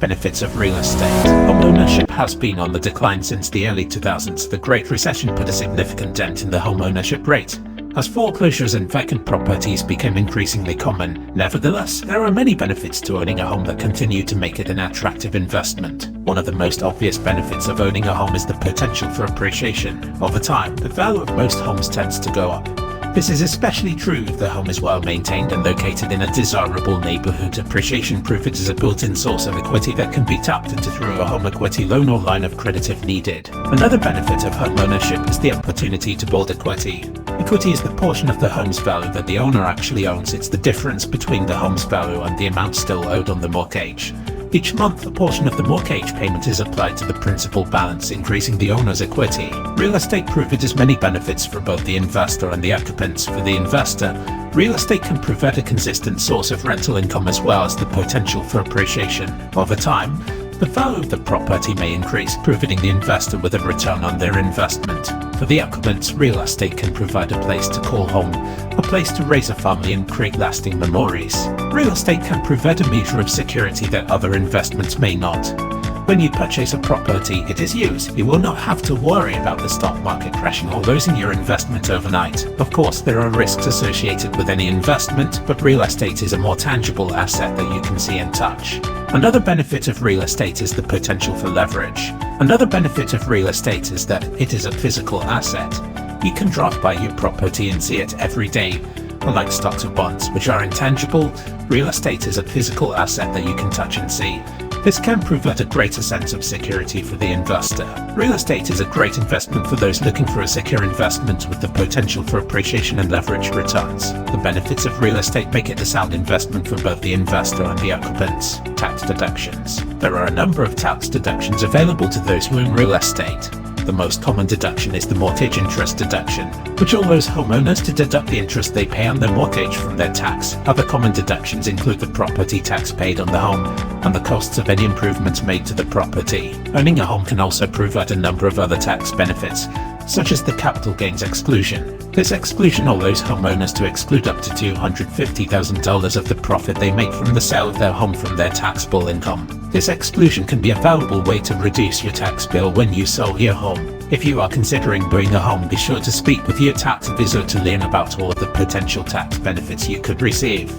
Benefits of real estate. Homeownership has been on the decline since the early 2000s. The Great Recession put a significant dent in the homeownership rate, as foreclosures and vacant properties became increasingly common. Nevertheless, there are many benefits to owning a home that continue to make it an attractive investment. One of the most obvious benefits of owning a home is the potential for appreciation. Over time, the value of most homes tends to go up. This is especially true if the home is well maintained and located in a desirable neighborhood. Appreciation proof is a built-in source of equity that can be tapped into through a home equity loan or line of credit if needed. Another benefit of home ownership is the opportunity to build equity. Equity is the portion of the home's value that the owner actually owns. It's the difference between the home's value and the amount still owed on the mortgage. Each month, a portion of the mortgage payment is applied to the principal balance, increasing the owner's equity. Real estate provides many benefits for both the investor and the occupants. For the investor, real estate can provide a consistent source of rental income as well as the potential for appreciation. Over time, the value of the property may increase, providing the investor with a return on their investment. For the occupants, real estate can provide a place to call home, a place to raise a family and create lasting memories. Real estate can provide a measure of security that other investments may not. When you purchase a property, it is yours. You will not have to worry about the stock market crashing or losing your investment overnight. Of course, there are risks associated with any investment, but real estate is a more tangible asset that you can see and touch. Another benefit of real estate is the potential for leverage. Another benefit of real estate is that it is a physical asset. You can drive by your property and see it every day. Unlike stocks or bonds, which are intangible, real estate is a physical asset that you can touch and see. This can provide a greater sense of security for the investor. Real estate is a great investment for those looking for a secure investment with the potential for appreciation and leverage returns. The benefits of real estate make it a sound investment for both the investor and the occupants. Tax deductions. There are a number of tax deductions available to those who own real estate. The most common deduction is the mortgage interest deduction, which allows homeowners to deduct the interest they pay on their mortgage from their tax. Other common deductions include the property tax paid on the home and the costs of any improvements made to the property. Owning a home can also provide a number of other tax benefits, such as the capital gains exclusion. This exclusion allows homeowners to exclude up to $250,000 of the profit they make from the sale of their home from their taxable income. This exclusion can be a valuable way to reduce your tax bill when you sell your home. If you are considering buying a home, be sure to speak with your tax advisor to learn about all of the potential tax benefits you could receive.